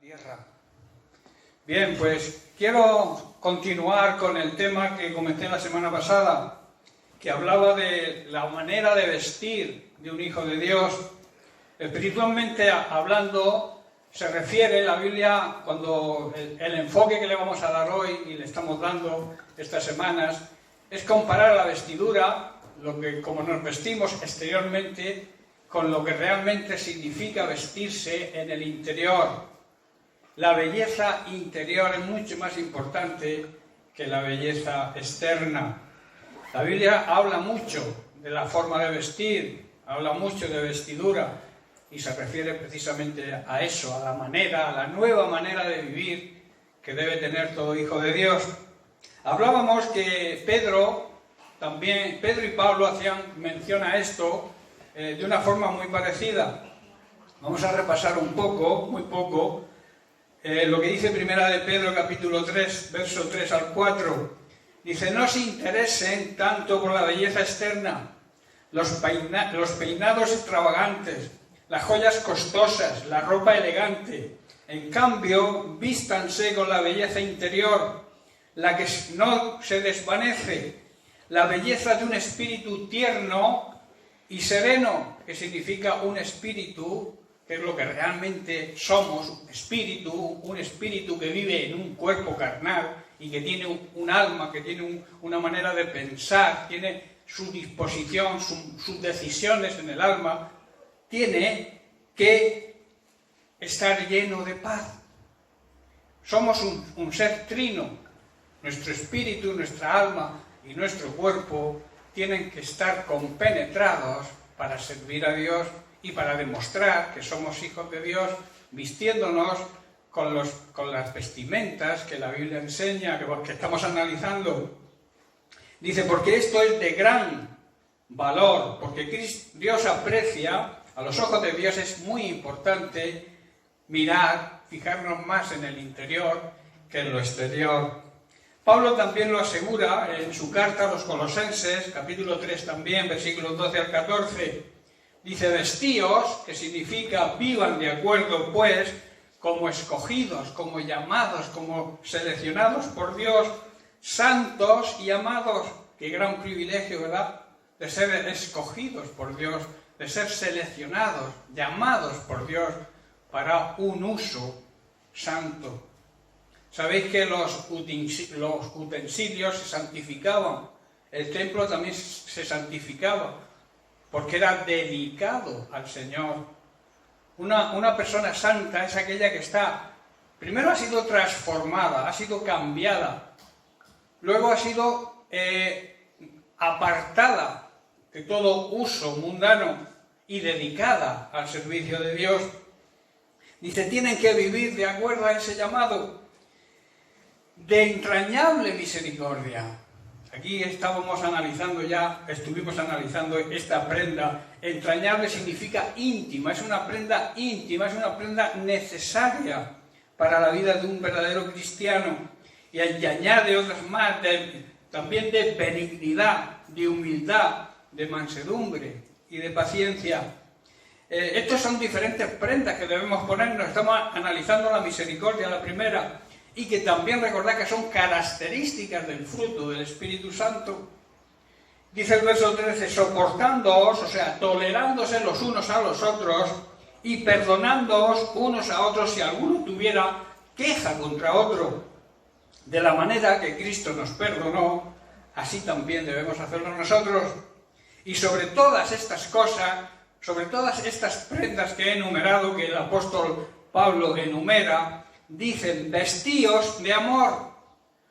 Tierra. Bien, pues quiero continuar con el tema que comenté la semana pasada, que hablaba de la manera de vestir de un hijo de Dios. Espiritualmente hablando, se refiere la Biblia, cuando el enfoque que le vamos a dar hoy y le estamos dando estas semanas, es comparar la vestidura, como nos vestimos exteriormente, con lo que realmente significa vestirse en el interior. La belleza interior es mucho más importante que la belleza externa. La Biblia habla mucho de la forma de vestir, habla mucho de vestidura y se refiere precisamente a eso, a la manera, a la nueva manera de vivir que debe tener todo hijo de Dios. Hablábamos que Pedro y Pablo hacían mención a esto de una forma muy parecida. Vamos a repasar muy poco, lo que dice Primera de Pedro, capítulo 3, verso 3 al 4. Dice: no se interesen tanto por la belleza externa, los peinados extravagantes, las joyas costosas, la ropa elegante. En cambio, vístanse con la belleza interior, la que no se desvanece, la belleza de un espíritu tierno y sereno, que significa un espíritu, que es lo que realmente somos, un espíritu que vive en un cuerpo carnal y que tiene un alma, que tiene una manera de pensar, tiene su disposición, sus decisiones en el alma, tiene que estar lleno de paz. Somos un ser trino. Nuestro espíritu, nuestra alma y nuestro cuerpo tienen que estar compenetrados para servir a Dios y para demostrar que somos hijos de Dios, vistiéndonos con las vestimentas que la Biblia enseña, que estamos analizando. Dice: porque esto es de gran valor, porque Dios aprecia, a los ojos de Dios es muy importante fijarnos más en el interior que en lo exterior. Pablo también lo asegura en su carta a los Colosenses, capítulo 3 también, versículos 12 al 14. Dice: vestíos, que significa vivan de acuerdo, pues, como escogidos, como llamados, como seleccionados por Dios, santos y amados. Qué gran privilegio, ¿verdad? De ser escogidos por Dios, de ser seleccionados, llamados por Dios para un uso santo. Sabéis que los utensilios se santificaban, el templo también se santificaba, porque era dedicado al Señor. Una persona santa es aquella que primero ha sido transformada, ha sido cambiada, luego ha sido apartada de todo uso mundano y dedicada al servicio de Dios. Dice: tienen que vivir de acuerdo a ese llamado de entrañable misericordia. Aquí estuvimos analizando esta prenda. Entrañable significa íntima, es una prenda íntima, es una prenda necesaria para la vida de un verdadero cristiano. Y añade otras más, también de benignidad, de humildad, de mansedumbre y de paciencia. Estas son diferentes prendas que debemos ponernos. Estamos analizando la misericordia, la primera, y que también recordad que son características del fruto del Espíritu Santo. Dice el verso 13: soportándoos, o sea, tolerándose los unos a los otros y perdonándoos unos a otros si alguno tuviera queja contra otro. De la manera que Cristo nos perdonó, así también debemos hacerlo nosotros. Y sobre todas estas cosas, sobre todas estas prendas que he enumerado, que el apóstol Pablo enumera, dicen: vestíos de amor.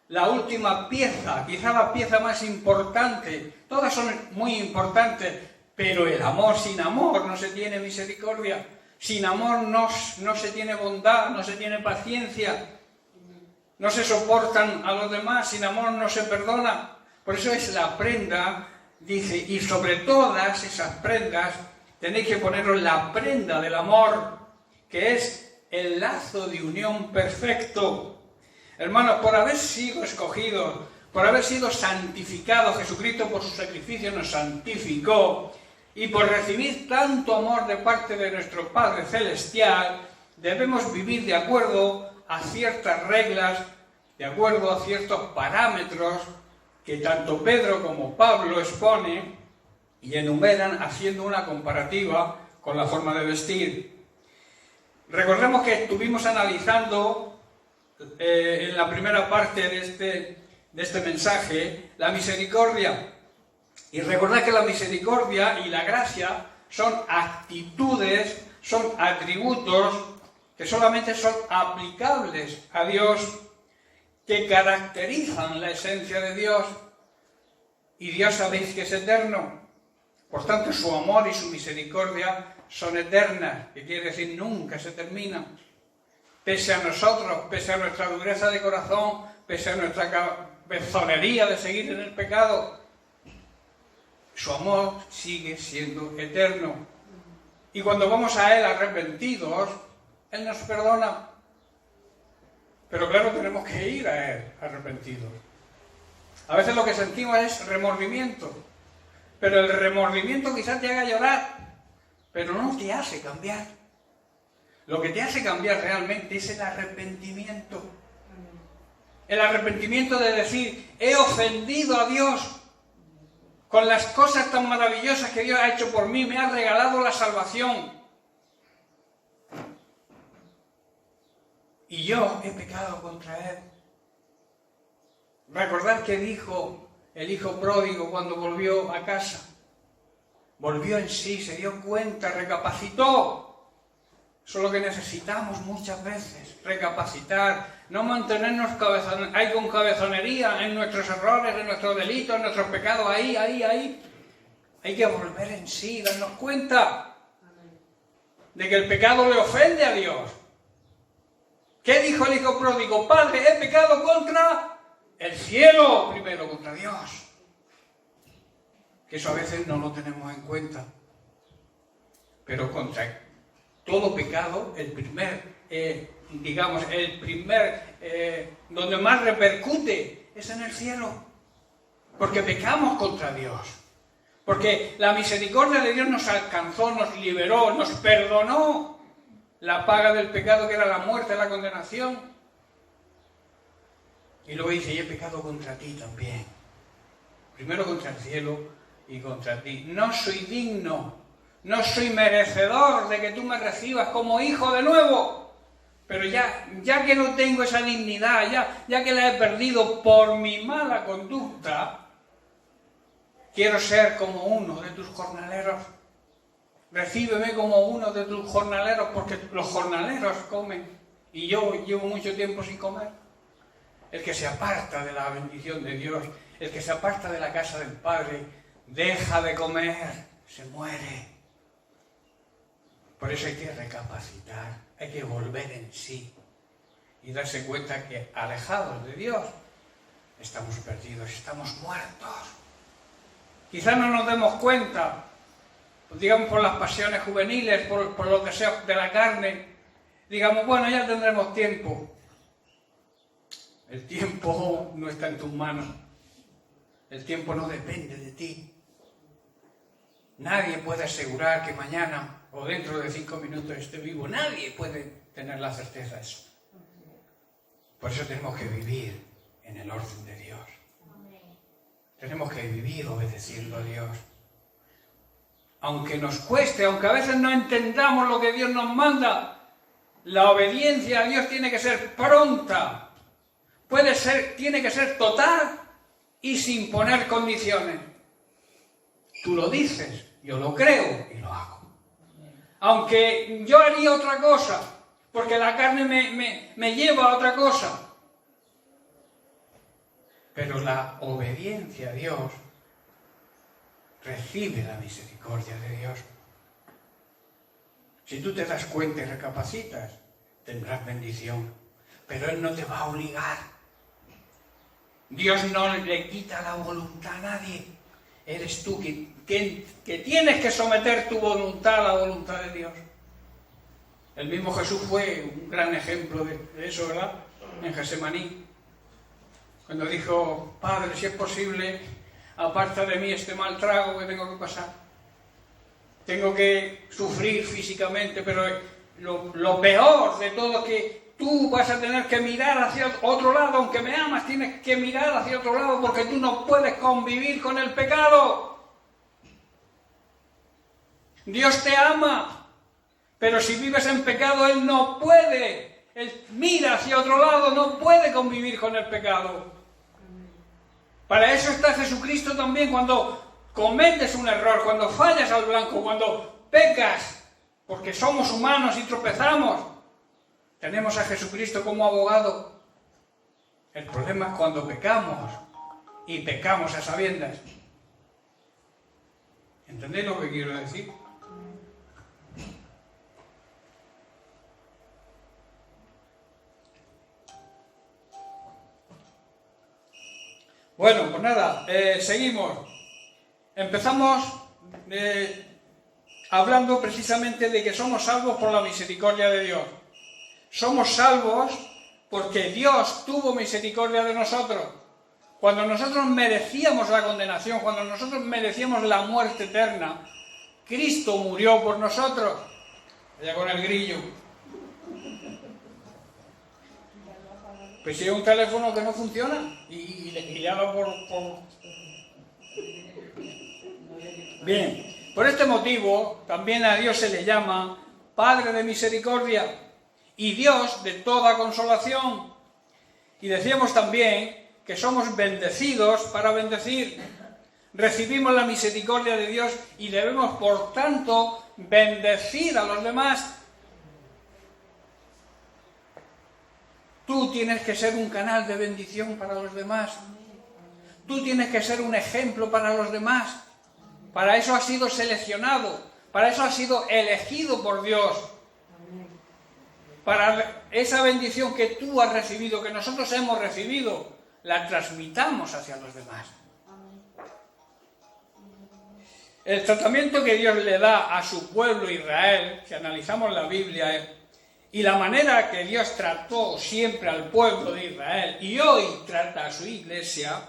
La última pieza, quizá la pieza más importante. Todas son muy importantes, pero el amor, sin amor no se tiene misericordia. Sin amor no se tiene bondad, no se tiene paciencia. No se soportan a los demás, sin amor no se perdona. Por eso es la prenda, dice, y sobre todas esas prendas tenéis que poneros la prenda del amor, que es el lazo de unión perfecto. Hermanos, por haber sido escogidos, por haber sido santificados, Jesucristo por su sacrificio nos santificó, y por recibir tanto amor de parte de nuestro Padre Celestial, debemos vivir de acuerdo a ciertas reglas, de acuerdo a ciertos parámetros que tanto Pedro como Pablo exponen y enumeran haciendo una comparativa con la forma de vestir. Recordemos que estuvimos analizando en la primera parte de este mensaje la misericordia. Y recordad que la misericordia y la gracia son actitudes, son atributos que solamente son aplicables a Dios, que caracterizan la esencia de Dios. Y Dios sabéis que es eterno. Por tanto, su amor y su misericordia son eternas, que quiere decir nunca se terminan. Pese a nosotros, pese a nuestra dureza de corazón, pese a nuestra cabezonería de seguir en el pecado, su amor sigue siendo eterno. Y cuando vamos a Él arrepentidos, Él nos perdona. Pero claro, tenemos que ir a Él arrepentidos. A veces lo que sentimos es remordimiento. Pero el remordimiento quizás te haga llorar, pero no te hace cambiar. Lo que te hace cambiar realmente es el arrepentimiento. El arrepentimiento de decir, he ofendido a Dios con las cosas tan maravillosas que Dios ha hecho por mí, me ha regalado la salvación. Y yo he pecado contra Él. Recordad que dijo el hijo pródigo cuando volvió a casa. Volvió en sí, se dio cuenta, recapacitó. Eso es lo que necesitamos muchas veces, recapacitar, no mantenernos ahí con cabezonería en nuestros errores, en nuestros delitos, en nuestros pecados, ahí. Hay que volver en sí, darnos cuenta de que el pecado le ofende a Dios. ¿Qué dijo el hijo pródigo? Padre, he pecado contra el cielo, primero contra Dios. Que eso a veces no lo tenemos en cuenta. Pero contra todo pecado, el primer, donde más repercute es en el cielo. Porque pecamos contra Dios. Porque la misericordia de Dios nos alcanzó, nos liberó, nos perdonó la paga del pecado, que era la muerte, la condenación. Y luego dice, y he pecado contra ti también. Primero contra el cielo y contra ti. No soy digno, no soy merecedor de que tú me recibas como hijo de nuevo. Pero ya que no tengo esa dignidad, ya que la he perdido por mi mala conducta, quiero ser como uno de tus jornaleros. Recíbeme como uno de tus jornaleros, porque los jornaleros comen y yo llevo mucho tiempo sin comer. El que se aparta de la bendición de Dios, el que se aparta de la casa del Padre, deja de comer, se muere. Por eso hay que recapacitar, hay que volver en sí y darse cuenta que alejados de Dios estamos perdidos, estamos muertos. Quizás no nos demos cuenta, digamos por las pasiones juveniles, por los deseos de la carne, digamos, bueno, ya tendremos tiempo. El tiempo no está en tus manos. El tiempo no depende de ti. Nadie puede asegurar que mañana o dentro de 5 minutos esté vivo. Nadie puede tener la certeza de eso. Por eso tenemos que vivir en el orden de Dios. Tenemos que vivir obedeciendo a Dios. Aunque nos cueste, aunque a veces no entendamos lo que Dios nos manda, la obediencia a Dios tiene que ser pronta. Tiene que ser total y sin poner condiciones. Tú lo dices, yo lo creo y lo hago. Aunque yo haría otra cosa, porque la carne me lleva a otra cosa. Pero la obediencia a Dios recibe la misericordia de Dios. Si tú te das cuenta y recapacitas, tendrás bendición. Pero Él no te va a obligar. Dios no le quita la voluntad a nadie. Eres tú que tienes que someter tu voluntad a la voluntad de Dios. El mismo Jesús fue un gran ejemplo de eso, ¿verdad? En Getsemaní. Cuando dijo, Padre, si es posible, aparta de mí este mal trago que tengo que pasar. Tengo que sufrir físicamente, pero lo peor de todo, que tú vas a tener que mirar hacia otro lado, aunque me amas, tienes que mirar hacia otro lado porque tú no puedes convivir con el pecado. Dios te ama, pero si vives en pecado, Él no puede. Él mira hacia otro lado, no puede convivir con el pecado. Para eso está Jesucristo también. Cuando cometes un error, cuando fallas al blanco, cuando pecas, porque somos humanos y tropezamos, tenemos a Jesucristo como abogado. El problema es cuando pecamos, y pecamos a sabiendas. ¿Entendéis lo que quiero decir? Bueno, pues nada, seguimos. Empezamos hablando precisamente de que somos salvos por la misericordia de Dios. Somos salvos porque Dios tuvo misericordia de nosotros. Cuando nosotros merecíamos la condenación, cuando nosotros merecíamos la muerte eterna, Cristo murió por nosotros. Allá con el grillo. Pues si hay un teléfono que no funciona y le hago por... Bien, por este motivo también a Dios se le llama Padre de misericordia y Dios de toda consolación. Y decíamos también que somos bendecidos para bendecir. Recibimos la misericordia de Dios y debemos, por tanto, bendecir a los demás. Tú tienes que ser un canal de bendición para los demás. Tú tienes que ser un ejemplo para los demás. Para eso has sido seleccionado. Para eso has sido elegido por Dios. Para esa bendición que tú has recibido, que nosotros hemos recibido, la transmitamos hacia los demás. El tratamiento que Dios le da a su pueblo Israel, si analizamos la Biblia, y la manera que Dios trató siempre al pueblo de Israel y hoy trata a su iglesia,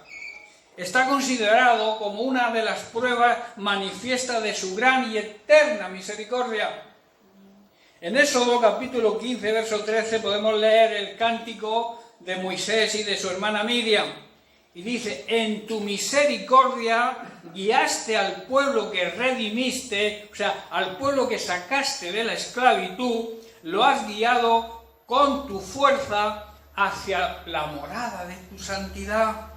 está considerado como una de las pruebas manifiestas de su gran y eterna misericordia. En Éxodo capítulo 15, verso 13, podemos leer el cántico de Moisés y de su hermana Miriam. Y dice: en tu misericordia guiaste al pueblo que redimiste, o sea, al pueblo que sacaste de la esclavitud, lo has guiado con tu fuerza hacia la morada de tu santidad.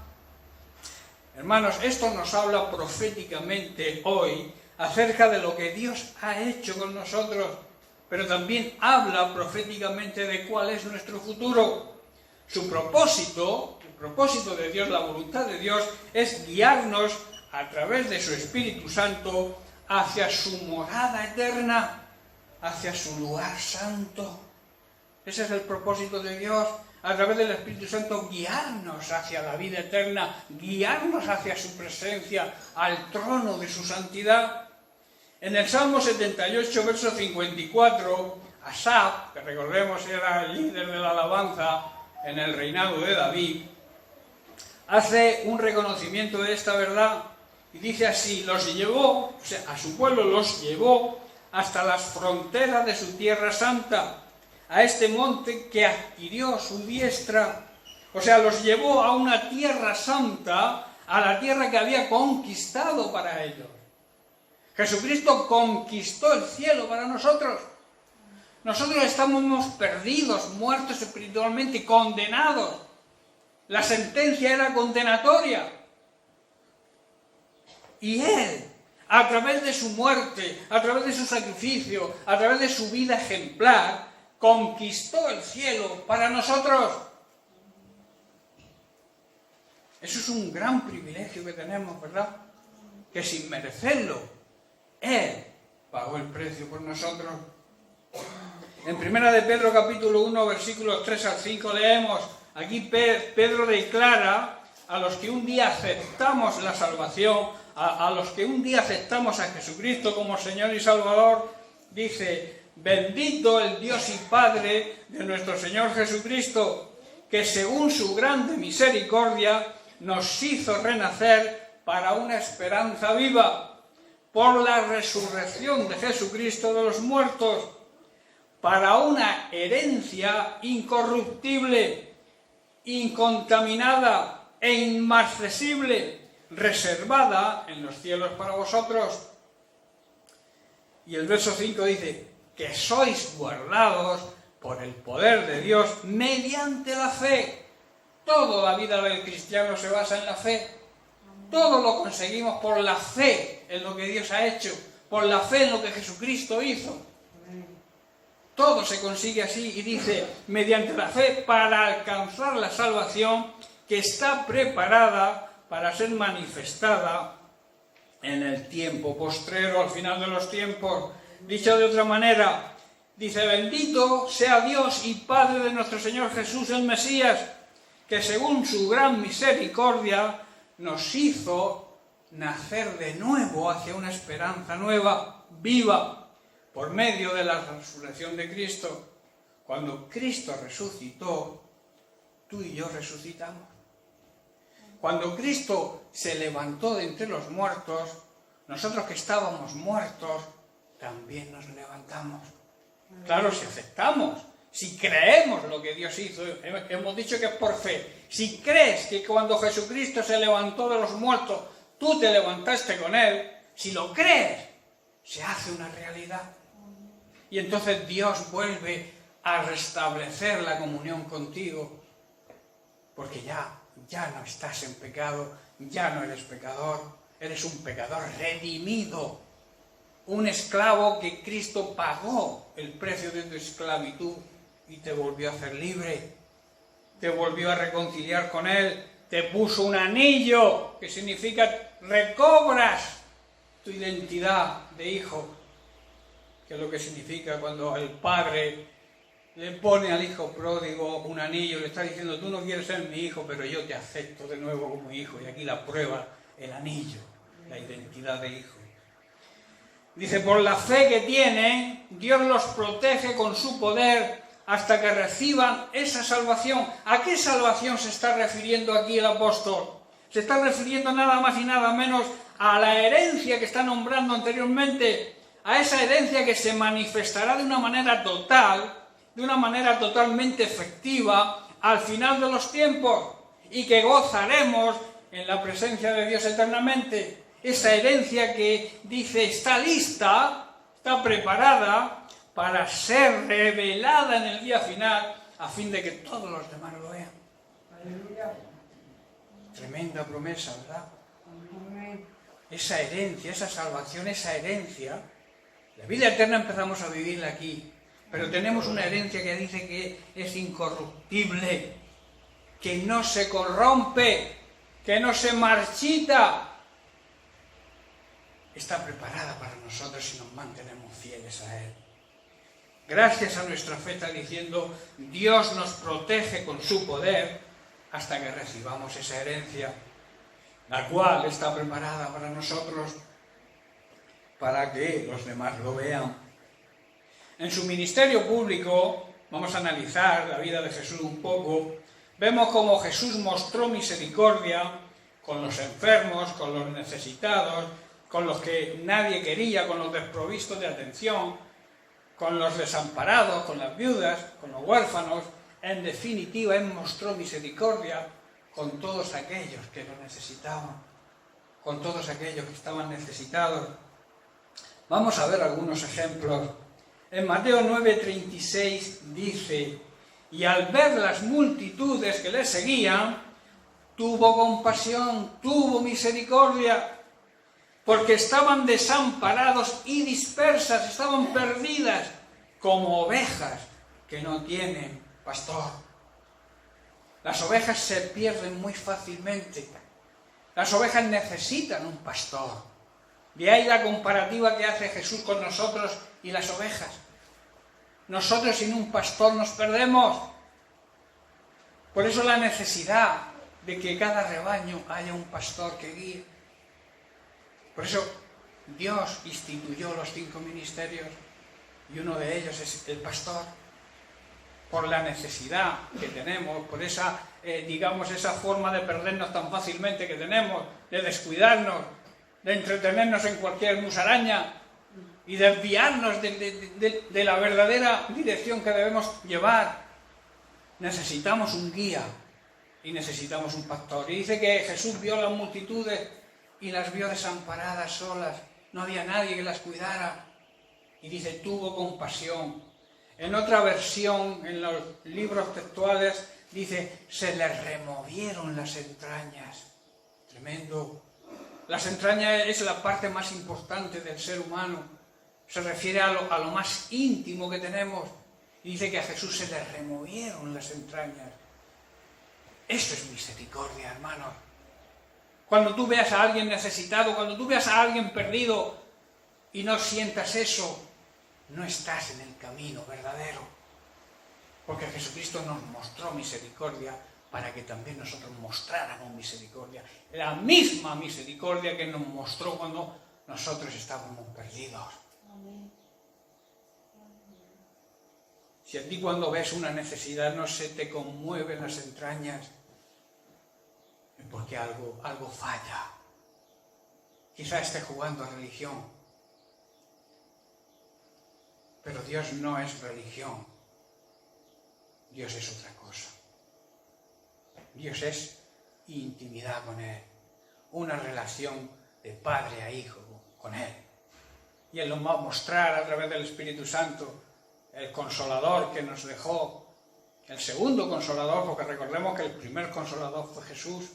Hermanos, esto nos habla proféticamente hoy acerca de lo que Dios ha hecho con nosotros, pero también habla proféticamente de cuál es nuestro futuro. Su propósito, el propósito de Dios, la voluntad de Dios, es guiarnos a través de su Espíritu Santo hacia su morada eterna, hacia su lugar santo. Ese es el propósito de Dios, a través del Espíritu Santo, guiarnos hacia la vida eterna, guiarnos hacia su presencia, al trono de su santidad. En el Salmo 78, verso 54, Asaf, que recordemos era el líder de la alabanza en el reinado de David, hace un reconocimiento de esta verdad y dice así: los llevó, o sea, a su pueblo los llevó hasta las fronteras de su tierra santa, a este monte que adquirió su diestra. O sea, los llevó a una tierra santa, a la tierra que había conquistado para ellos. Jesucristo conquistó el cielo para nosotros. Nosotros estamos perdidos, muertos espiritualmente, condenados. La sentencia era condenatoria. Y Él, a través de su muerte, a través de su sacrificio, a través de su vida ejemplar, conquistó el cielo para nosotros. Eso es un gran privilegio que tenemos, ¿verdad? Que sin merecerlo, Él pagó el precio por nosotros. En 1 de Pedro capítulo 1, versículos 3 al 5 leemos, aquí Pedro declara a los que un día aceptamos la salvación, a los que un día aceptamos a Jesucristo como Señor y Salvador, dice: bendito el Dios y Padre de nuestro Señor Jesucristo, que según su grande misericordia nos hizo renacer para una esperanza viva, por la resurrección de Jesucristo de los muertos, para una herencia incorruptible, incontaminada e inmarcesible, reservada en los cielos para vosotros. Y el verso 5 dice, que sois guardados por el poder de Dios mediante la fe. Toda la vida del cristiano se basa en la fe. Todo lo conseguimos por la fe en lo que Dios ha hecho, por la fe en lo que Jesucristo hizo. Todo se consigue así, y dice, mediante la fe, para alcanzar la salvación que está preparada para ser manifestada en el tiempo postrero, al final de los tiempos. Dicho de otra manera, dice, bendito sea Dios y Padre de nuestro Señor Jesús el Mesías, que según su gran misericordia nos hizo nacer de nuevo hacia una esperanza nueva, viva, por medio de la resurrección de Cristo. Cuando Cristo resucitó, tú y yo resucitamos. Cuando Cristo se levantó de entre los muertos, nosotros que estábamos muertos, también nos levantamos. Claro, si aceptamos, si creemos lo que Dios hizo, hemos dicho que es por fe. Si crees que cuando Jesucristo se levantó de los muertos, tú te levantaste con Él, si lo crees, se hace una realidad. Y entonces Dios vuelve a restablecer la comunión contigo, porque ya no estás en pecado, ya no eres pecador, eres un pecador redimido, un esclavo que Cristo pagó el precio de tu esclavitud y te volvió a hacer libre, te volvió a reconciliar con Él, te puso un anillo, que significa recobras tu identidad de hijo, que es lo que significa cuando el padre le pone al hijo pródigo un anillo, le está diciendo, tú no quieres ser mi hijo, pero yo te acepto de nuevo como hijo, y aquí la prueba, el anillo, la identidad de hijo. Dice, por la fe que tienen, Dios los protege con su poder hasta que reciban esa salvación. ¿A qué salvación se está refiriendo aquí el apóstol? Se está refiriendo nada más y nada menos a la herencia que está nombrando anteriormente, a esa herencia que se manifestará de una manera total, de una manera totalmente efectiva al final de los tiempos, y que gozaremos en la presencia de Dios eternamente. Esa herencia que dice está lista, está preparada para ser revelada en el día final, a fin de que todos los demás lo vean. Aleluya. Tremenda promesa, ¿verdad? Esa herencia, esa salvación, esa herencia, la vida eterna empezamos a vivirla aquí, pero tenemos una herencia que dice que es incorruptible, que no se corrompe, que no se marchita. Está preparada para nosotros si nos mantenemos fieles a Él. Gracias a nuestra fe, está diciendo, Dios nos protege con su poder hasta que recibamos esa herencia, la cual está preparada para nosotros, para que los demás lo vean. En su ministerio público, vamos a analizar la vida de Jesús un poco, vemos cómo Jesús mostró misericordia con los enfermos, con los necesitados, con los que nadie quería, con los desprovistos de atención, con los desamparados, con las viudas, con los huérfanos. En definitiva, Él mostró misericordia con todos aquellos que lo necesitaban, con todos aquellos que estaban necesitados. Vamos a ver algunos ejemplos. En Mateo 9:36 dice, y al ver las multitudes que le seguían, tuvo compasión, tuvo misericordia, porque estaban desamparados y dispersas, estaban perdidas como ovejas que no tienen pastor. Las ovejas se pierden muy fácilmente. Las ovejas necesitan un pastor. De ahí la comparativa que hace Jesús con nosotros y las ovejas. Nosotros sin un pastor nos perdemos. Por eso la necesidad de que cada rebaño haya un pastor que guíe. Por eso Dios instituyó los 5 ministerios y uno de ellos es el pastor. Por la necesidad que tenemos, por esa, esa forma de perdernos tan fácilmente que tenemos, de descuidarnos, de entretenernos en cualquier musaraña. y desviarnos de la verdadera dirección que debemos llevar. Necesitamos un guía y necesitamos un pastor. Y dice que Jesús vio las multitudes y las vio desamparadas, solas. No había nadie que las cuidara. Y dice, tuvo compasión. En otra versión, en los libros textuales, dice, se les removieron las entrañas. Tremendo. Las entrañas es la parte más importante del ser humano. Se refiere a lo más íntimo que tenemos. Y dice que a Jesús se le removieron las entrañas. Esto es misericordia, hermanos. Cuando tú veas a alguien necesitado, cuando tú veas a alguien perdido y no sientas eso, no estás en el camino verdadero. Porque Jesucristo nos mostró misericordia para que también nosotros mostráramos misericordia. La misma misericordia que nos mostró cuando nosotros estábamos perdidos. Si a ti cuando ves una necesidad no se te conmueven las entrañas, es porque algo falla. Quizá esté jugando a religión, pero Dios no es religión. Dios es otra cosa. Dios es intimidad con Él, una relación de padre a hijo con Él. Y Él nos va a mostrar a través del Espíritu Santo el Consolador que nos dejó, el segundo Consolador, porque recordemos que el primer Consolador fue Jesús.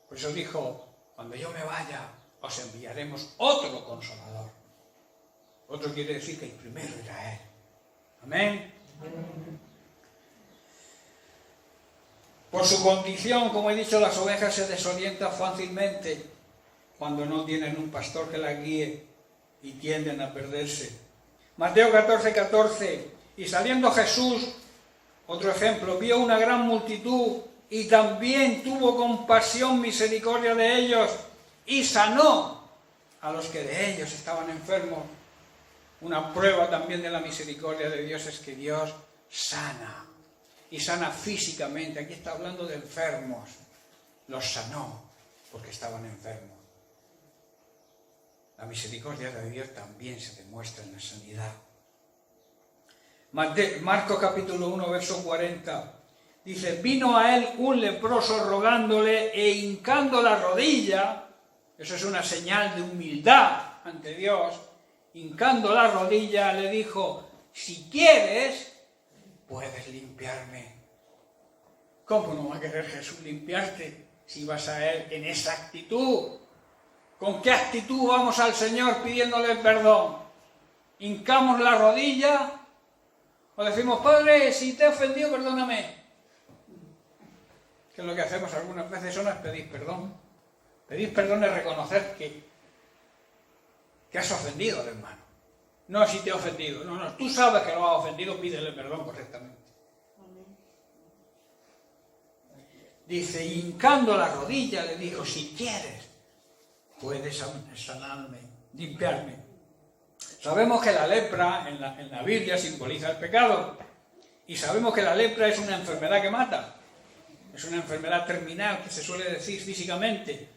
Por eso dijo, cuando yo me vaya, os enviaremos otro Consolador. Otro quiere decir que el primero era Él. Amén. Por su condición, como he dicho, las ovejas se desorientan fácilmente cuando no tienen un pastor que las guíe y tienden a perderse. Mateo 14:14, y saliendo Jesús, otro ejemplo, vio una gran multitud y también tuvo compasión, misericordia de ellos y sanó a los que de ellos estaban enfermos. Una prueba también de la misericordia de Dios es que Dios sana, y sana físicamente. Aquí está hablando de enfermos. Los sanó porque estaban enfermos. La misericordia de Dios también se demuestra en la sanidad. Marcos capítulo 1, verso 40. Dice, vino a él un leproso rogándole e hincando la rodilla. Eso es una señal de humildad ante Dios. Hincando la rodilla le dijo, si quieres, puedes limpiarme. ¿Cómo no va a querer Jesús limpiarte si vas a Él en esa actitud? ¿Con qué actitud vamos al Señor pidiéndole perdón? ¿Hincamos la rodilla? ¿O decimos, Padre, si te he ofendido, perdóname? Que es lo que hacemos algunas veces, eso no es pedir perdón. Pedir perdón es reconocer que has ofendido al hermano. No si te he ofendido. No, tú sabes que lo has ofendido, pídele perdón correctamente. Dice, hincando la rodilla, le dijo, si quieres, puedes sanarme, limpiarme. Sabemos que la lepra en la Biblia simboliza el pecado. Y sabemos que la lepra es una enfermedad que mata. Es una enfermedad terminal que se suele decir físicamente.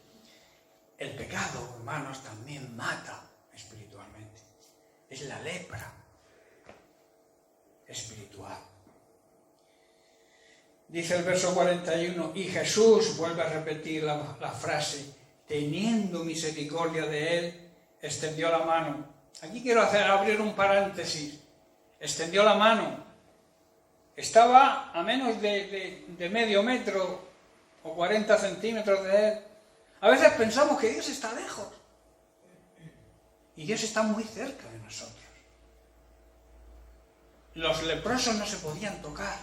El pecado, hermanos, también mata espiritualmente. Es la lepra espiritual. Dice el verso 41, y Jesús, vuelve a repetir la frase, teniendo misericordia de él, extendió la mano. Aquí quiero abrir un paréntesis. Extendió la mano. Estaba a menos de medio metro o 40 centímetros de él. A veces pensamos que Dios está lejos. Y Dios está muy cerca de nosotros. Los leprosos no se podían tocar.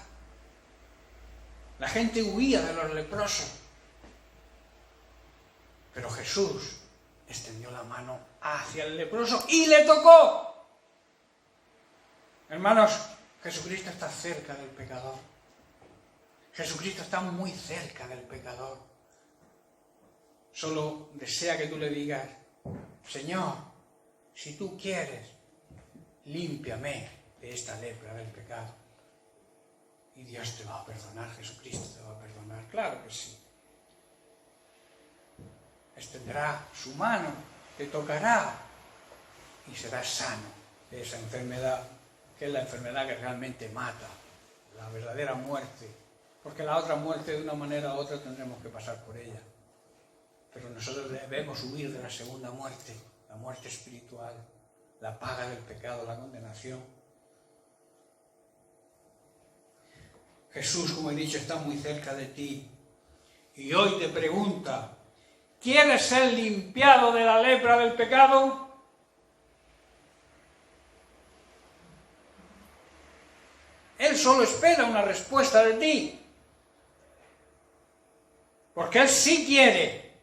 La gente huía de los leprosos. Pero Jesús extendió la mano hacia el leproso y le tocó. Hermanos, Jesucristo está cerca del pecador. Jesucristo está muy cerca del pecador. Solo desea que tú le digas, Señor, si tú quieres, límpiame de esta lepra del pecado. Y Dios te va a perdonar, Jesucristo te va a perdonar. Claro que sí. Extenderá su mano, te tocará y serás sano de esa enfermedad, que es la enfermedad que realmente mata, la verdadera muerte, porque la otra muerte de una manera u otra tendremos que pasar por ella. Pero nosotros debemos huir de la segunda muerte, la muerte espiritual, la paga del pecado, la condenación. Jesús, como he dicho, está muy cerca de ti y hoy te pregunta: ¿quieres ser limpiado de la lepra del pecado? Él solo espera una respuesta de ti, porque Él sí quiere,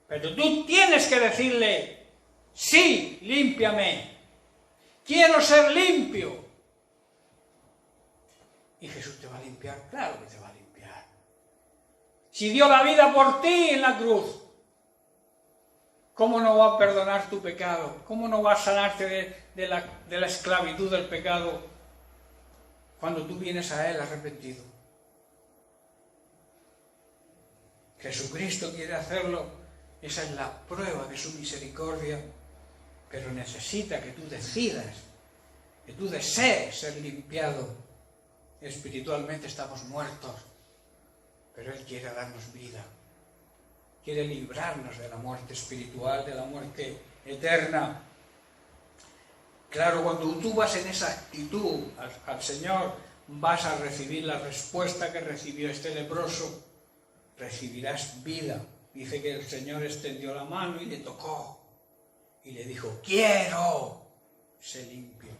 pero tú tienes que decirle: sí, límpiame, quiero ser limpio. Y Jesús te va a limpiar, claro que te va a limpiar. Si dio la vida por ti en la cruz, ¿cómo no va a perdonar tu pecado? ¿Cómo no va a sanarte de la esclavitud del pecado cuando tú vienes a Él arrepentido? Jesucristo quiere hacerlo, esa es la prueba de su misericordia, pero necesita que tú decidas, que tú desees ser limpiado. Espiritualmente estamos muertos, pero Él quiere darnos vida, quiere librarnos de la muerte espiritual, de la muerte eterna. Claro, cuando tú vas en esa actitud al Señor, vas a recibir la respuesta que recibió este leproso. Recibirás vida. Dice que el Señor extendió la mano y le tocó. Y le dijo: quiero ser limpio.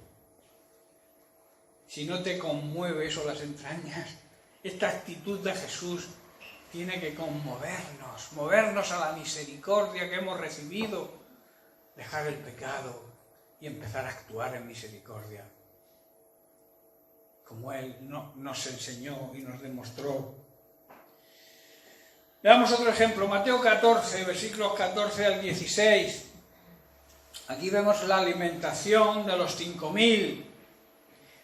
Si no te conmueve eso las entrañas, esta actitud de Jesús tiene que conmovernos, movernos a la misericordia que hemos recibido, dejar el pecado y empezar a actuar en misericordia, como Él nos enseñó y nos demostró. Veamos otro ejemplo, Mateo 14, versículos 14 al 16. Aquí vemos la alimentación de los 5.000.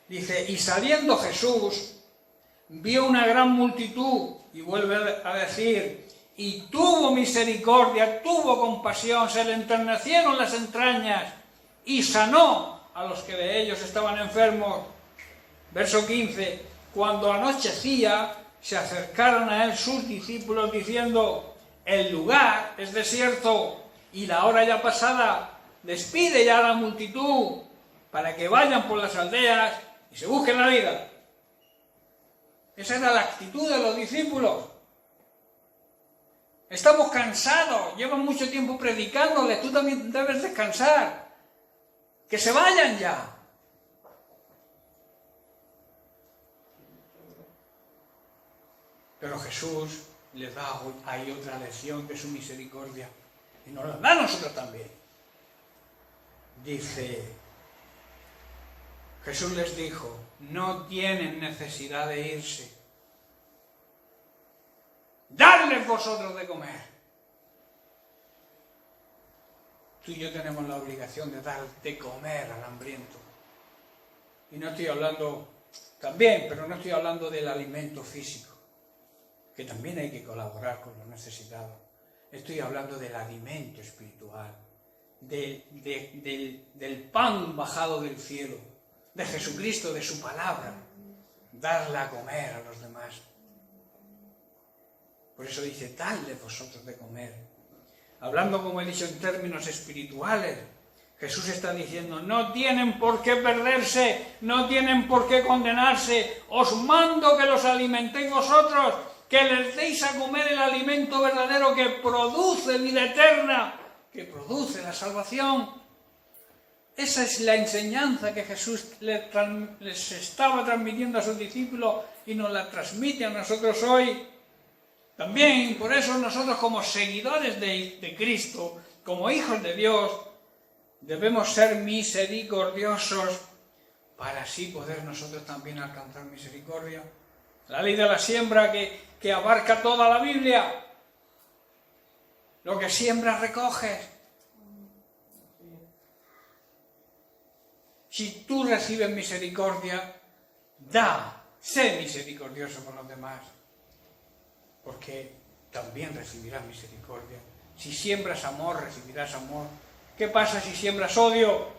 Dice: y saliendo Jesús, vio una gran multitud, y vuelve a decir, y tuvo misericordia, tuvo compasión, se le enternecieron las entrañas, y sanó a los que de ellos estaban enfermos. Verso 15, cuando anochecía, se acercaron a él sus discípulos diciendo: el lugar es desierto y la hora ya pasada, despide ya a la multitud para que vayan por las aldeas y se busquen la vida. Esa era la actitud de los discípulos. Estamos cansados, llevan mucho tiempo predicándoles, tú también debes descansar. Que se vayan ya. Pero Jesús les da ahí otra lección de su misericordia. Y nos la da a nosotros también. Dice, Jesús les dijo: no tienen necesidad de irse. Dadles vosotros de comer. Tú y yo tenemos la obligación de dar de comer al hambriento. Y no estoy hablando, también, pero no estoy hablando del alimento físico, que también hay que colaborar con los necesitados. Estoy hablando del alimento espiritual, del pan bajado del cielo, de Jesucristo, de su palabra, darla a comer a los demás. Por eso dice: dadle vosotros de comer. Hablando, como he dicho, en términos espirituales, Jesús está diciendo: no tienen por qué perderse, no tienen por qué condenarse, os mando que los alimentéis vosotros, que les deis a comer el alimento verdadero que produce vida eterna, que produce la salvación. Esa es la enseñanza que Jesús les estaba transmitiendo a sus discípulos y nos la transmite a nosotros hoy. También, por eso nosotros, como seguidores de Cristo, como hijos de Dios, debemos ser misericordiosos para así poder nosotros también alcanzar misericordia. La ley de la siembra que abarca toda la Biblia. Lo que siembras recoges. Si tú recibes misericordia, sé misericordioso con los demás, porque también recibirás misericordia. Si siembras amor, recibirás amor. ¿Qué pasa si siembras odio?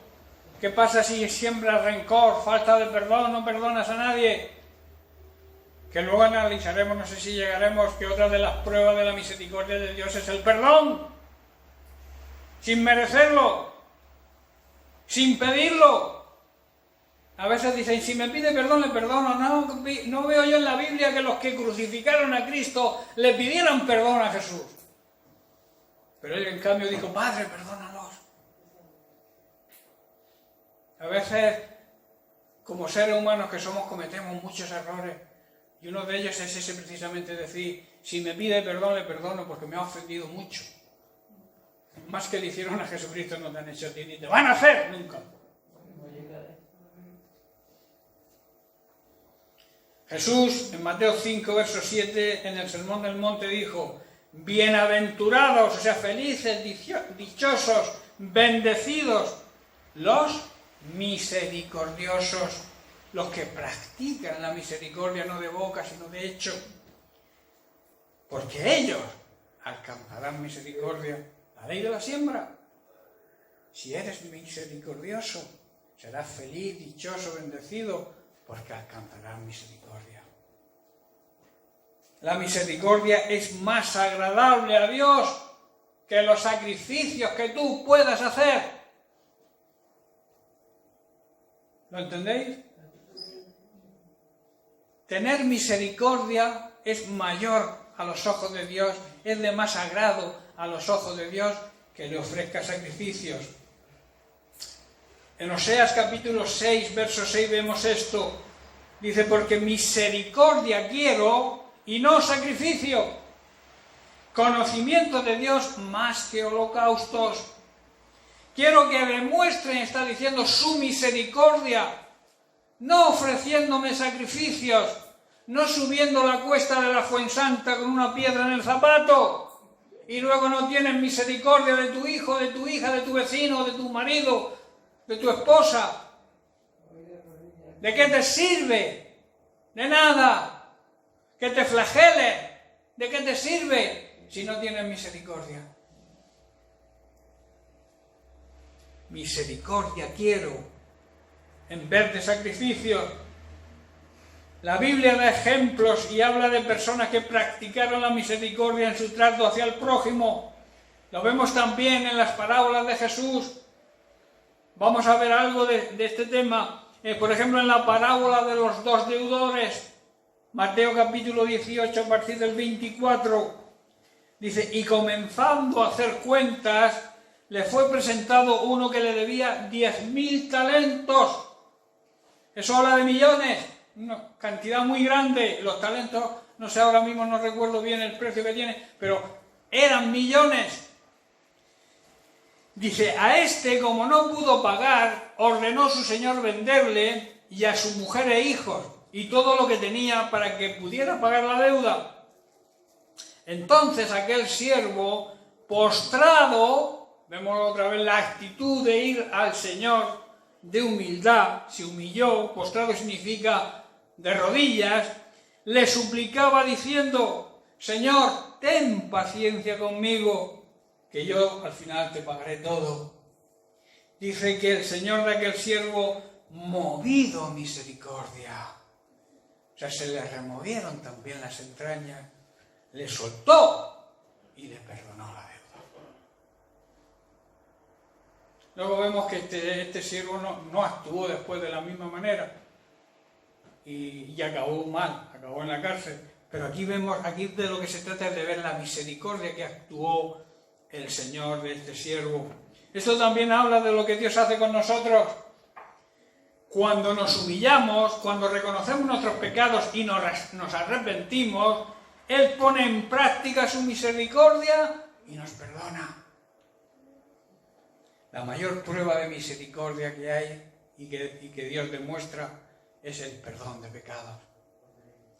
¿Qué pasa si siembras rencor, falta de perdón, no perdonas a nadie? Que luego analizaremos, no sé si llegaremos, que otra de las pruebas de la misericordia de Dios es el perdón. Sin merecerlo, sin pedirlo. A veces dicen, si me pide perdón, le perdono. No veo yo en la Biblia que los que crucificaron a Cristo le pidieran perdón a Jesús. Pero él en cambio dijo, Padre, perdónalos. A veces, como seres humanos que somos, cometemos muchos errores. Y uno de ellos es ese precisamente decir, si me pide perdón, le perdono porque me ha ofendido mucho. Más que le hicieron a Jesucristo no te han hecho a ti, ni te van a hacer nunca. Jesús, en Mateo 5, verso 7, en el Sermón del Monte dijo, bienaventurados, o sea, felices, dichosos, bendecidos, los misericordiosos, los que practican la misericordia no de boca, sino de hecho, porque ellos alcanzarán misericordia. La ley de la siembra. Si eres misericordioso, serás feliz, dichoso, bendecido, porque alcanzarás misericordia. La misericordia es más agradable a Dios que los sacrificios que tú puedas hacer. ¿Lo entendéis? Tener misericordia es mayor a los ojos de Dios, es de más agrado a los ojos de Dios que le ofrezca sacrificios. En Oseas capítulo 6, verso 6 vemos esto. Dice, porque misericordia quiero y no sacrificio. Conocimiento de Dios más que holocaustos. Quiero que demuestren, está diciendo, su misericordia, no ofreciéndome sacrificios, no subiendo la cuesta de la Fuensanta con una piedra en el zapato, y luego no tienes misericordia de tu hijo, de tu hija, de tu vecino, de tu marido, de tu esposa. ¿De qué te sirve? De nada. Que te flageles. ¿De qué te sirve si no tienes misericordia? Misericordia quiero, en vez de sacrificios. La Biblia da ejemplos y habla de personas que practicaron la misericordia en su trato hacia el prójimo. Lo vemos también en las parábolas de Jesús. Vamos a ver algo de este tema. Por ejemplo, en la parábola de los dos deudores, Mateo capítulo 18, a partir del 24, dice, y comenzando a hacer cuentas, le fue presentado uno que le debía 10.000 talentos. Eso habla de millones. Una cantidad muy grande. Los talentos, no sé, ahora mismo no recuerdo bien el precio que tiene, pero eran millones. Dice, a este, como no pudo pagar, ordenó su señor venderle y a su mujer e hijos y todo lo que tenía para que pudiera pagar la deuda. Entonces aquel siervo, postrado, vemos otra vez la actitud de ir al Señor de humildad, se humilló, postrado significa de rodillas, le suplicaba diciendo, Señor, ten paciencia conmigo, que yo al final te pagaré todo. Dice que el Señor de aquel siervo, movido a misericordia, o sea, se le removieron también las entrañas, le soltó y le perdonó la deuda. Luego vemos que este siervo no actuó después de la misma manera y acabó mal, acabó en la cárcel. Pero aquí de lo que se trata es de ver la misericordia que actuó el Señor de este siervo. Esto también habla de lo que Dios hace con nosotros. Cuando nos humillamos, cuando reconocemos nuestros pecados y nos arrepentimos, Él pone en práctica su misericordia y nos perdona. La mayor prueba de misericordia que hay y que Dios demuestra es el perdón de pecados.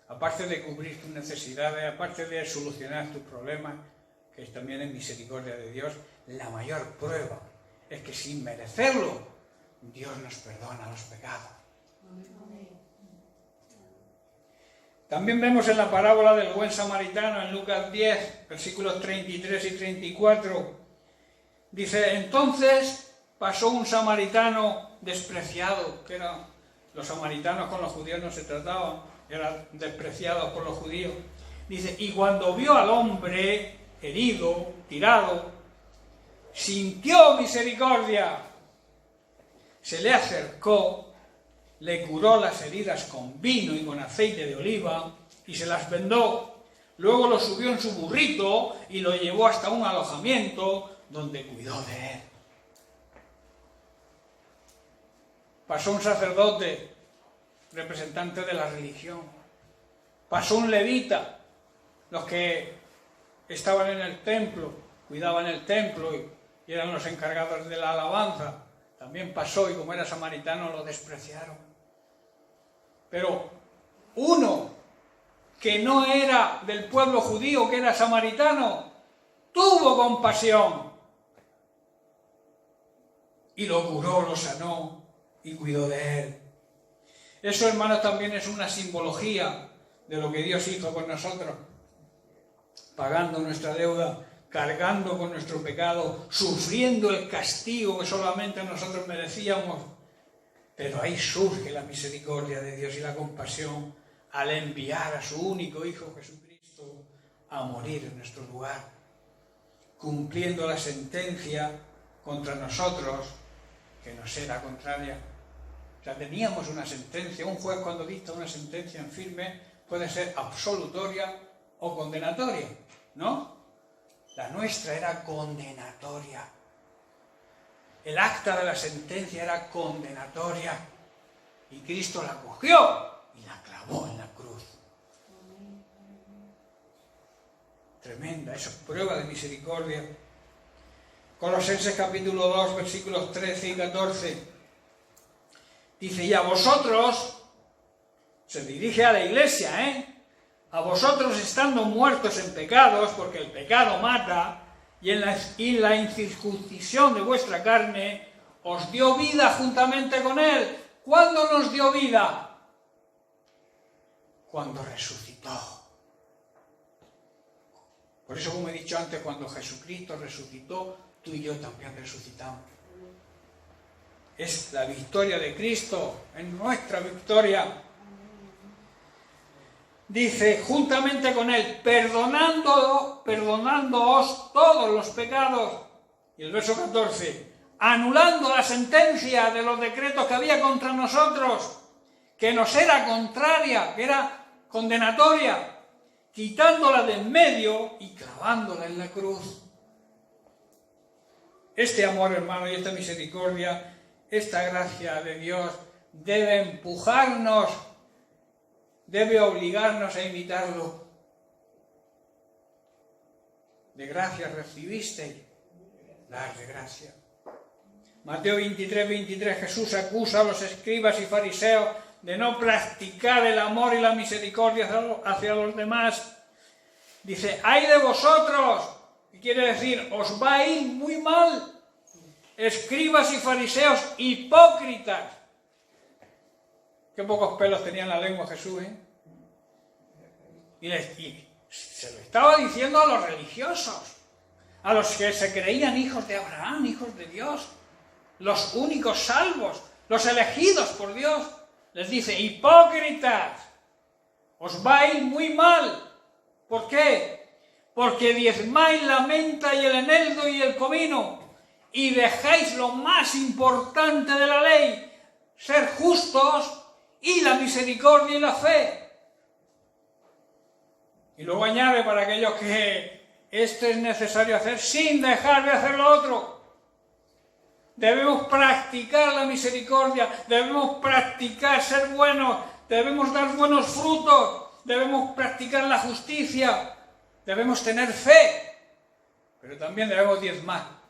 Aparte de cubrir tus necesidades, aparte de solucionar tus problemas, que también es misericordia de Dios, la mayor prueba es que sin merecerlo, Dios nos perdona los pecados. También vemos en la parábola del buen samaritano, en Lucas 10, versículos 33 y 34, dice, entonces pasó un samaritano despreciado, que eran los samaritanos con los judíos no se trataban, eran despreciados por los judíos. Dice, y cuando vio al hombre herido, tirado, sintió misericordia, se le acercó, le curó las heridas con vino y con aceite de oliva y se las vendó. Luego lo subió en su burrito y lo llevó hasta un alojamiento donde cuidó de él. Pasó un sacerdote, representante de la religión. Pasó un levita, los que estaban en el templo, cuidaban el templo y eran los encargados de la alabanza. También pasó y como era samaritano lo despreciaron. Pero uno que no era del pueblo judío, que era samaritano, tuvo compasión y lo curó, lo sanó y cuidó de él. Eso, hermanos, también es una simbología de lo que Dios hizo con nosotros, pagando nuestra deuda, cargando con nuestro pecado, sufriendo el castigo que solamente nosotros merecíamos. Pero ahí surge la misericordia de Dios y la compasión al enviar a su único Hijo Jesucristo a morir en nuestro lugar, cumpliendo la sentencia contra nosotros que nos era contraria. O sea, teníamos una sentencia. Un juez, cuando dicta una sentencia en firme, puede ser absolutoria o condenatoria, ¿no? La nuestra era condenatoria. El acta de la sentencia era condenatoria. Y Cristo la cogió y la clavó en la cruz. Tremenda, eso es prueba de misericordia. Colosenses capítulo 2, versículos 13 y 14. Dice, y a vosotros, se dirige a la iglesia, a vosotros estando muertos en pecados, porque el pecado mata, y en la incircuncisión de vuestra carne, os dio vida juntamente con él. ¿Cuándo nos dio vida? Cuando resucitó. Por eso, como he dicho antes, cuando Jesucristo resucitó, tú y yo también resucitamos. Es la victoria de Cristo, es nuestra victoria. Dice, juntamente con él, perdonándoos todos los pecados. Y el verso 14, anulando la sentencia de los decretos que había contra nosotros, que nos era contraria, que era condenatoria, quitándola de en medio y clavándola en la cruz. Este amor, hermano, y esta misericordia, esta gracia de Dios debe empujarnos, debe obligarnos a imitarlo. De gracia recibisteis, dar de gracia. Mateo 23, 23, Jesús acusa a los escribas y fariseos de no practicar el amor y la misericordia hacia los demás. Dice, ¡ay de vosotros! ¿Qué quiere decir? Os va a ir muy mal. Escribas y fariseos hipócritas. Qué pocos pelos tenía en la lengua Jesús, Y se lo estaba diciendo a los religiosos, a los que se creían hijos de Abraham, hijos de Dios, los únicos salvos, los elegidos por Dios. Les dice, hipócritas, os va a ir muy mal. ¿Por qué? Porque diezmáis la menta y el eneldo y el comino, y dejáis lo más importante de la ley, ser justos y la misericordia y la fe. Y luego añade para aquellos que esto es necesario hacer sin dejar de hacer lo otro. Debemos practicar la misericordia, debemos practicar ser buenos, debemos dar buenos frutos, debemos practicar la justicia, debemos tener fe, pero también debemos diezmar.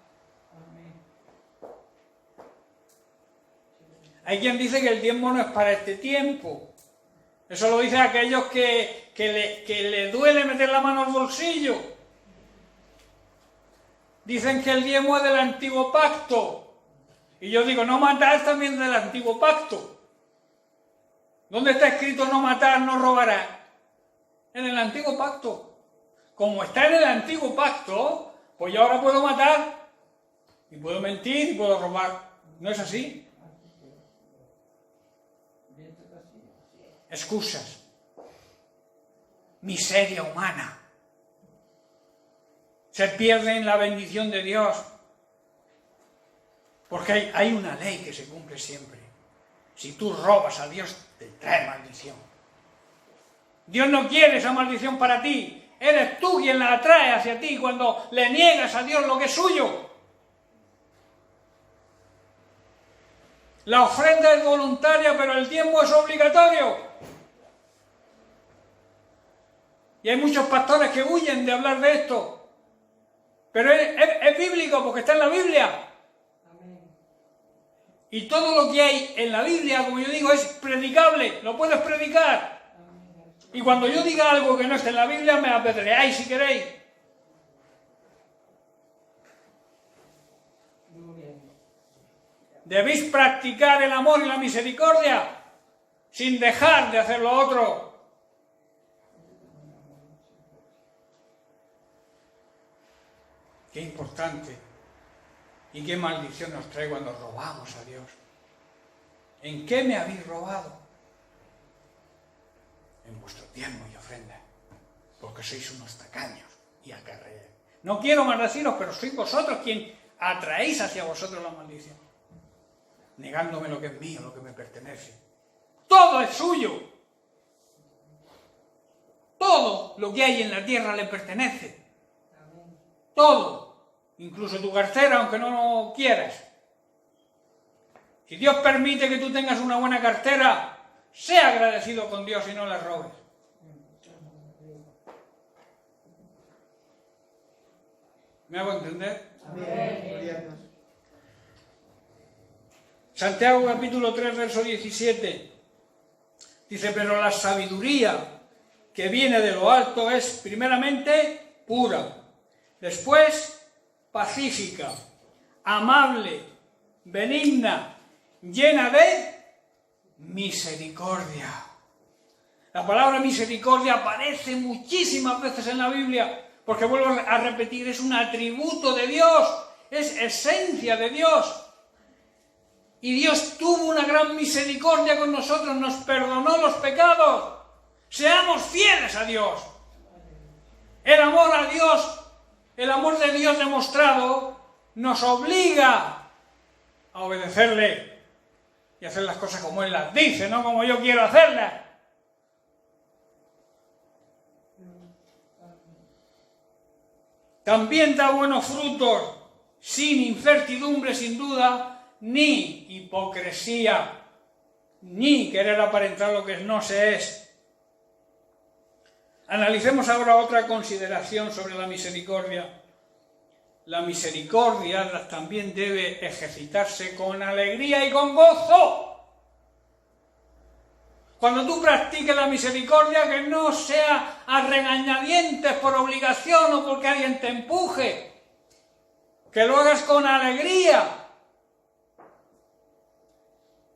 Hay quien dice que el diezmo no es para este tiempo. Eso lo dicen aquellos que le duele meter la mano al bolsillo. Dicen que el diezmo es del antiguo pacto. Y yo digo, no matar también del antiguo pacto. ¿Dónde está escrito no matar, no robarás? En el antiguo pacto. Como está en el antiguo pacto, pues yo ahora puedo matar. Y puedo mentir y puedo robar. ¿No es así? Excusas. Miseria humana. Se pierden la bendición de Dios. Porque hay una ley que se cumple siempre. Si tú robas a Dios, te trae maldición. Dios no quiere esa maldición para ti. Eres tú quien la atrae hacia ti cuando le niegas a Dios lo que es suyo. La ofrenda es voluntaria, pero el diezmo es obligatorio. Y hay muchos pastores que huyen de hablar de esto. Pero es bíblico porque está en la Biblia. Y todo lo que hay en la Biblia, como yo digo, es predicable. Lo puedes predicar. Y cuando yo diga algo que no está en la Biblia, me apedreáis si queréis. Debéis practicar el amor y la misericordia sin dejar de hacer lo otro. Qué importante y qué maldición nos trae cuando robamos a Dios. ¿En qué me habéis robado? En vuestro diezmo y ofrenda, porque sois unos tacaños y acarreáis. No quiero maldeciros, pero sois vosotros quien atraéis hacia vosotros la maldición, negándome lo que es mío, lo que me pertenece. Todo es suyo. Todo lo que hay en la tierra le pertenece. Todo, incluso tu cartera, aunque no lo quieras. Si Dios permite que tú tengas una buena cartera, sea agradecido con Dios y no la robes. ¿Me hago entender? Amén. Santiago capítulo 3, verso 17. Dice, pero la sabiduría que viene de lo alto es primeramente pura, después pacífica, amable, benigna, llena de misericordia. La palabra misericordia aparece muchísimas veces en la Biblia, porque vuelvo a repetir, es un atributo de Dios, es esencia de Dios. Y Dios tuvo una gran misericordia con nosotros, nos perdonó los pecados. Seamos fieles a Dios. El amor a Dios, el amor de Dios demostrado, nos obliga a obedecerle y hacer las cosas como Él las dice, no como yo quiero hacerlas. También da buenos frutos, sin incertidumbre, sin duda, ni hipocresía, ni querer aparentar lo que no se es. Analicemos ahora otra consideración sobre la misericordia. La misericordia también debe ejercitarse con alegría y con gozo. Cuando tú practiques la misericordia, que no sea a regañadientes por obligación o porque alguien te empuje, que lo hagas con alegría.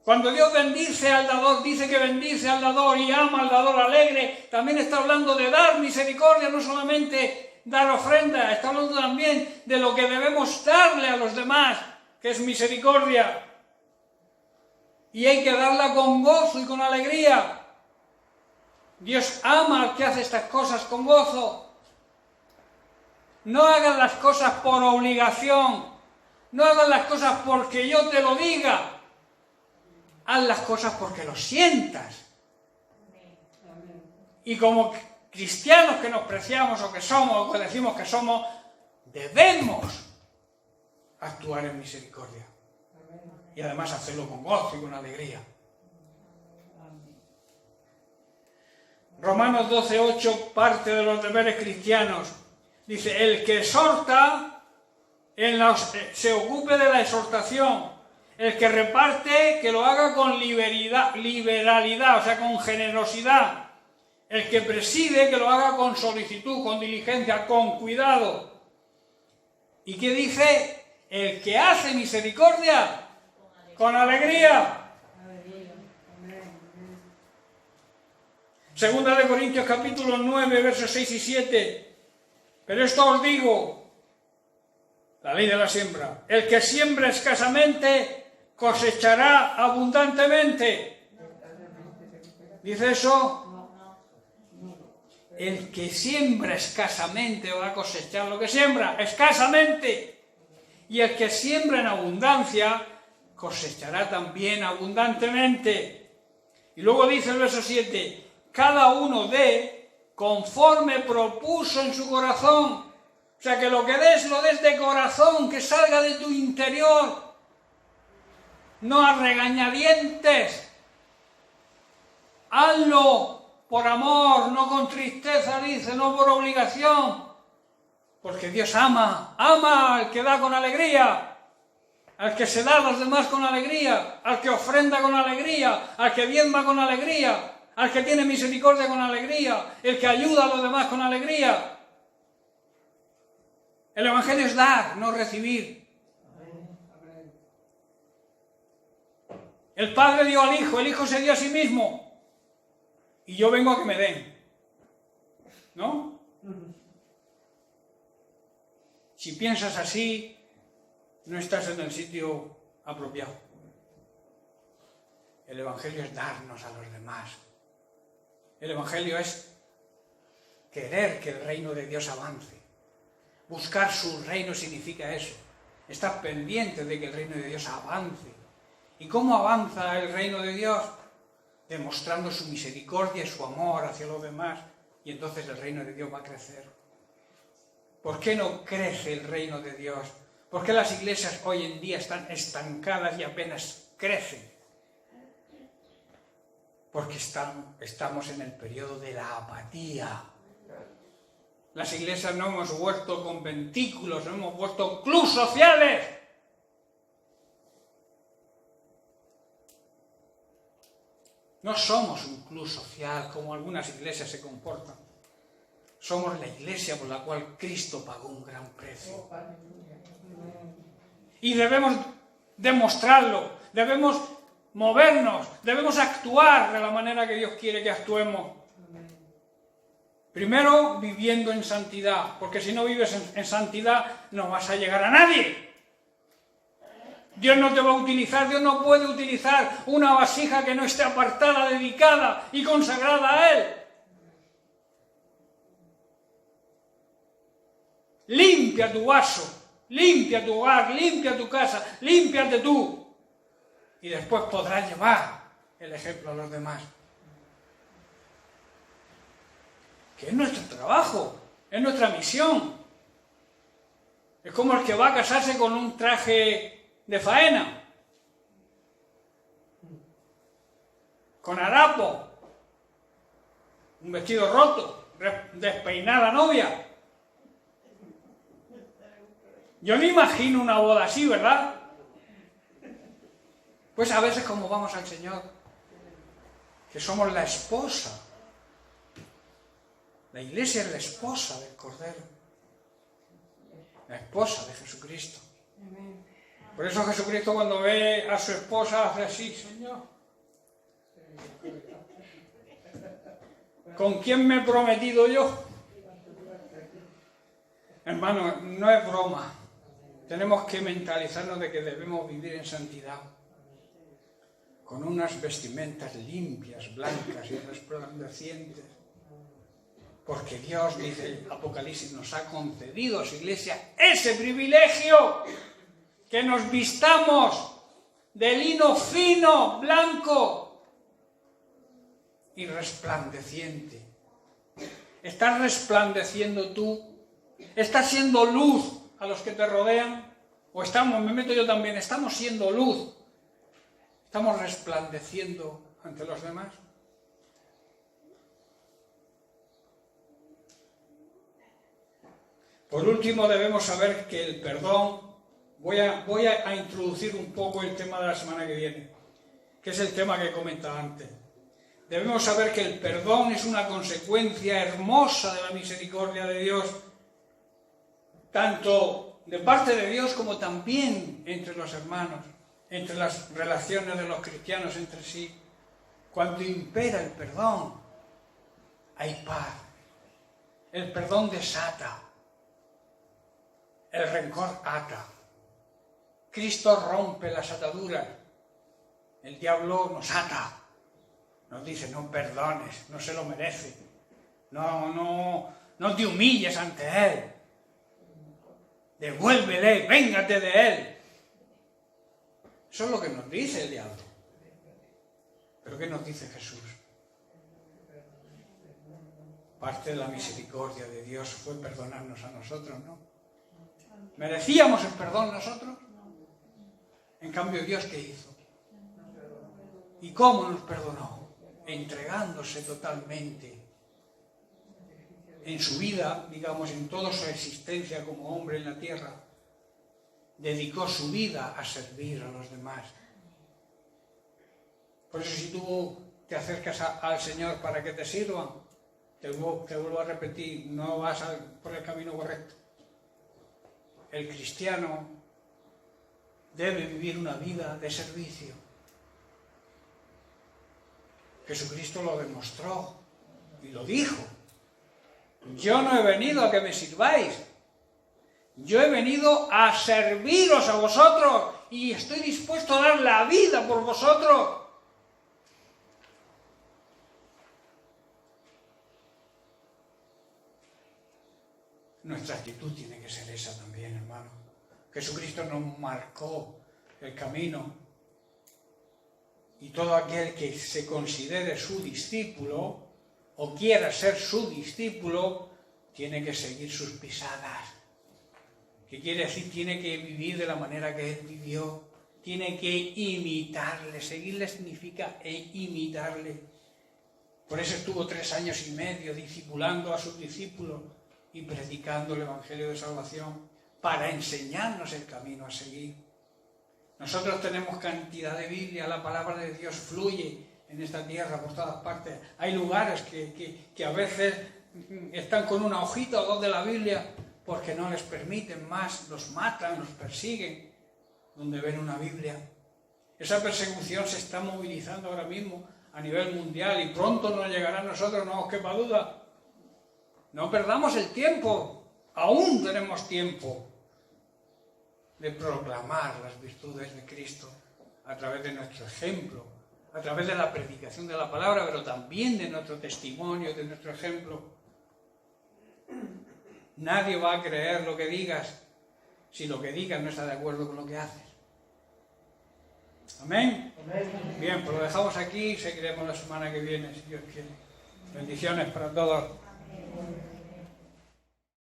Cuando Dios bendice al dador, dice que bendice al dador y ama al dador alegre, también está hablando de dar misericordia, no solamente dar ofrenda, está hablando también de lo que debemos darle a los demás, que es misericordia. Y hay que darla con gozo y con alegría. Dios ama al que hace estas cosas con gozo. No hagas las cosas por obligación, no hagas las cosas porque yo te lo diga. Haz las cosas porque lo sientas. Y como cristianos que nos preciamos o que somos, o que decimos que somos, debemos actuar en misericordia. Y además hacerlo con gozo y con alegría. Romanos 12:8, parte de los deberes cristianos. Dice, el que exhorta, se ocupe de la exhortación. El que reparte, que lo haga con liberalidad, o sea, con generosidad. El que preside, que lo haga con solicitud, con diligencia, con cuidado. ¿Y qué dice? El que hace misericordia, con alegría. Segunda de Corintios capítulo 9, versos 6 y 7. Pero esto os digo, La ley de la siembra. El que siembra escasamente cosechará abundantemente. ¿Dice eso? El que siembra escasamente va a cosechar lo que siembra, escasamente. Y el que siembra en abundancia cosechará también abundantemente. Y luego dice el verso 7, cada uno dé conforme propuso en su corazón. O sea, que lo que des, lo des de corazón, que salga de tu interior. No a regañadientes. Hazlo por amor, no con tristeza, dice, no por obligación. Porque Dios ama al que da con alegría, al que se da a los demás con alegría, al que ofrenda con alegría, al que diezma con alegría, al que tiene misericordia con alegría, el que ayuda a los demás con alegría. El Evangelio es dar, no recibir. El Padre dio al Hijo, el Hijo se dio a sí mismo. Y yo vengo a que me den. ¿No? Si piensas así, no estás en el sitio apropiado. El Evangelio es darnos a los demás. El Evangelio es querer que el reino de Dios avance. Buscar su reino significa eso. Estar pendiente de que el reino de Dios avance. ¿Y cómo avanza el reino de Dios? Demostrando su misericordia y su amor hacia los demás. Y entonces el reino de Dios va a crecer. ¿Por qué no crece el reino de Dios? ¿Por qué las iglesias hoy en día están estancadas y apenas crecen? Porque estamos en el periodo de la apatía. Las iglesias no hemos vuelto conventículos, no hemos vuelto clubes sociales. No somos un club social como algunas iglesias se comportan. Somos la iglesia por la cual Cristo pagó un gran precio. Y debemos demostrarlo, debemos movernos, debemos actuar de la manera que Dios quiere que actuemos. Primero, viviendo en santidad, porque si no vives en santidad no vas a llegar a nadie. Dios no te va a utilizar, Dios no puede utilizar una vasija que no esté apartada, dedicada y consagrada a Él. Limpia tu vaso, limpia tu hogar, limpia tu casa, límpiate tú. Y después podrás llevar el ejemplo a los demás. Que es nuestro trabajo, es nuestra misión. Es como el que va a casarse con un traje de faena, con harapo, un vestido roto, despeinada novia. Yo me imagino una boda así, ¿verdad? Pues a veces como vamos al Señor, que somos la esposa. La iglesia es la esposa del Cordero, la esposa de Jesucristo. Por eso Jesucristo cuando ve a su esposa hace así, Señor. ¿Con quién me he prometido yo? Hermano, no es broma. Tenemos que mentalizarnos de que debemos vivir en santidad, con unas vestimentas limpias, blancas y resplandecientes. Porque Dios, dice el Apocalipsis, nos ha concedido a su iglesia ese privilegio, que nos vistamos de lino fino, blanco y resplandeciente. ¿Estás resplandeciendo tú? ¿Estás siendo luz a los que te rodean? ¿O estamos, me meto yo también, estamos siendo luz? ¿Estamos resplandeciendo ante los demás? Por último, debemos saber que el perdón, voy a introducir un poco el tema de la semana que viene, que es el tema que he comentado antes. Debemos saber que el perdón es una consecuencia hermosa de la misericordia de Dios, tanto de parte de Dios como también entre los hermanos, entre las relaciones de los cristianos entre sí. Cuando impera el perdón, hay paz. El perdón desata. El rencor ata. Cristo rompe las ataduras. El diablo nos ata. Nos dice, no perdones, no se lo merece. No te humilles ante Él. Devuélvele, véngate de Él. Eso es lo que nos dice el diablo. ¿Pero qué nos dice Jesús? Parte de la misericordia de Dios fue perdonarnos a nosotros, ¿no? ¿Merecíamos el perdón nosotros? En cambio, ¿Dios qué hizo? ¿Y cómo nos perdonó? Entregándose totalmente en su vida, digamos, en toda su existencia como hombre en la tierra. Dedicó su vida a servir a los demás. Por eso si tú te acercas al Señor para que te sirvan, te vuelvo a repetir, no vas por el camino correcto. El cristiano debe vivir una vida de servicio. Jesucristo lo demostró y lo dijo. Yo no he venido a que me sirváis. Yo he venido a serviros a vosotros y estoy dispuesto a dar la vida por vosotros. Nuestra actitud tiene que ser esa también, hermano. Jesucristo nos marcó el camino y todo aquel que se considere su discípulo o quiera ser su discípulo tiene que seguir sus pisadas. ¿Qué quiere decir? Tiene que vivir de la manera que Él vivió. Tiene que imitarle. Seguirle significa imitarle. Por eso estuvo 3 años y medio discipulando a sus discípulos y predicando el Evangelio de Salvación para enseñarnos el camino a seguir. Nosotros tenemos cantidad de Biblia, la palabra de Dios fluye en esta tierra por todas partes. Hay lugares que a veces están con una hojita o dos de la Biblia porque no les permiten más, los matan, los persiguen, donde ven una Biblia. Esa persecución se está movilizando ahora mismo a nivel mundial y pronto nos llegará a nosotros, no os quepa duda. No perdamos el tiempo, aún tenemos tiempo de proclamar las virtudes de Cristo a través de nuestro ejemplo, a través de la predicación de la palabra, pero también de nuestro testimonio, de nuestro ejemplo. Nadie va a creer lo que digas si lo que digas no está de acuerdo con lo que haces. ¿Amén? Amén. Bien, pues lo dejamos aquí y seguiremos la semana que viene, si Dios quiere. Bendiciones para todos.